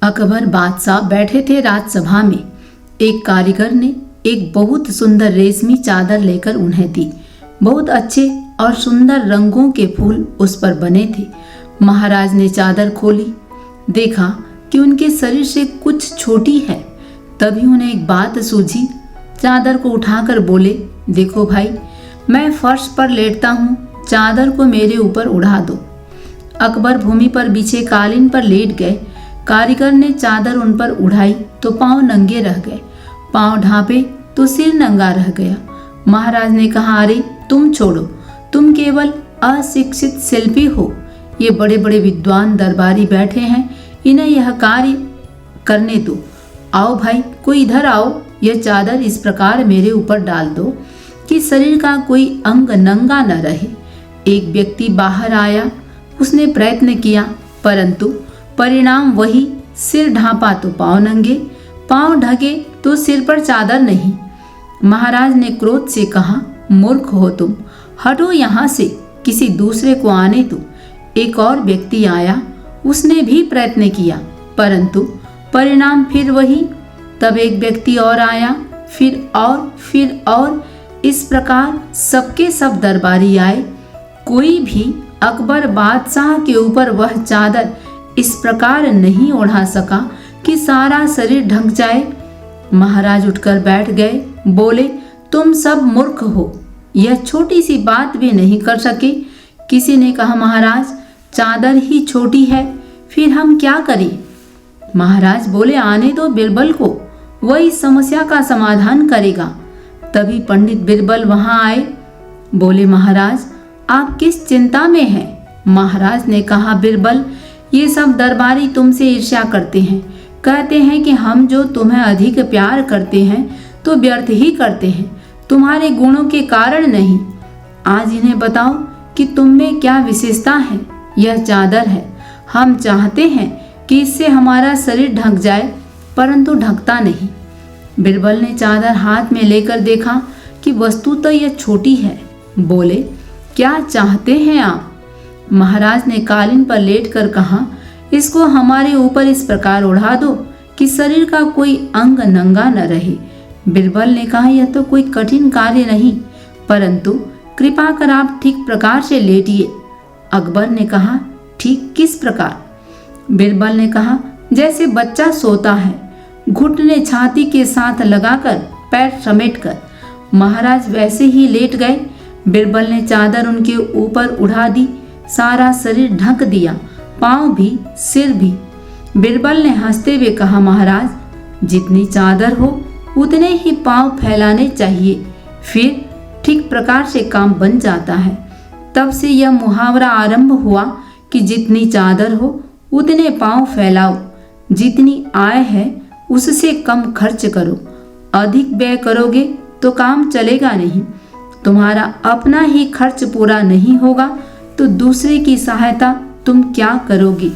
अकबर बादशाह बैठे थे राजसभा में। एक कारीगर ने एक बहुत सुंदर रेशमी चादर लेकर उन्हें दी। बहुत अच्छे और सुंदर रंगों के फूल उस पर बने थे। महाराज ने चादर खोली, देखा कि उनके शरीर से कुछ छोटी है। तभी उन्हें एक बात सूझी। चादर को उठाकर बोले, देखो भाई, मैं फर्श पर लेटता हूँ, चादर को मेरे ऊपर उड़ा दो। अकबर भूमि पर बिछे कालीन पर लेट गए। कारीगर ने चादर उन पर उड़ाई तो पांव नंगे रह गए, पांव ढांपे तो सिर नंगा रह गया। महाराज ने कहा, अरे तुम छोड़ो, तुम केवल अशिक्षित शिल्पी हो। ये बड़े बड़े विद्वान दरबारी बैठे हैं, इन्हें यह कार्य करने दो। आओ भाई, कोई इधर आओ, यह चादर इस प्रकार मेरे ऊपर डाल दो कि शरीर का कोई अंग नंगा न रहे। एक व्यक्ति बाहर आया, उसने प्रयत्न किया, परंतु परिणाम वही। सिर ढांपा तो पांव नंगे, पांव ढके तो सिर पर चादर नहीं। महाराज ने क्रोध से कहा, मूर्ख हो तुम, हटो यहाँ से, किसी दूसरे को आने दो। एक और व्यक्ति आया, उसने भी प्रयत्न किया, परंतु परिणाम फिर वही। तब एक व्यक्ति और आया, फिर और इस प्रकार सबके सब दरबारी आए। कोई भी अकबर बादशाह के ऊपर वह चादर इस प्रकार नहीं ओढ़ा सका कि सारा शरीर ढक जाए। महाराज उठकर बैठ गए, बोले, तुम सब मूर्ख हो, यह छोटी सी बात भी नहीं कर सके। किसी ने कहा, महाराज चादर ही छोटी है, फिर हम क्या करें? महाराज बोले, आने दो बिरबल को, वह इस समस्या का समाधान करेगा। तभी पंडित बिरबल वहां आए। बोले, महाराज आप किस चिंता में हैं? महाराज ने कहा, बिरबल, ये सब दरबारी तुमसे ईर्ष्या करते हैं, कहते हैं कि हम जो तुम्हें अधिक प्यार करते हैं तो व्यर्थ ही करते हैं, तुम्हारे गुणों के कारण नहीं। आज इन्हें बताओ कि तुम में क्या विशेषता है। यह चादर है, हम चाहते हैं कि इससे हमारा शरीर ढक जाए, परंतु ढकता नहीं। बिरबल ने चादर हाथ में लेकर देखा कि वस्तु तो यह छोटी है। बोले, क्या चाहते हैं आप? महाराज ने कालीन पर लेटकर कहा, इसको हमारे ऊपर इस प्रकार उड़ा दो कि शरीर का कोई अंग नंगा न रहे। बिरबल ने कहा, यह तो कोई कठिन कार्य नहीं, परंतु कृपा कर आप ठीक प्रकार से लेटिए। अकबर ने कहा, ठीक किस प्रकार? बिरबल ने कहा, जैसे बच्चा सोता है, घुटने छाती के साथ लगाकर पैर समेटकर। महाराज वैसे ही लेट गए। बिरबल ने चादर उनके ऊपर उड़ा दी, सारा शरीर ढक दिया, पांव भी, सिर भी। बिरबल ने हंसते हुए कहा, महाराज जितनी चादर हो उतने ही पांव फैलाने चाहिए, फिर ठीक प्रकार से काम बन जाता है। तब से यह मुहावरा आरंभ हुआ कि जितनी चादर हो उतने पांव फैलाओ, जितनी आय है उससे कम खर्च करो। अधिक व्यय करोगे तो काम चलेगा नहीं। तुम्हारा अपना ही खर्च पूरा नहीं होगा तो दूसरे की सहायता तुम क्या करोगे?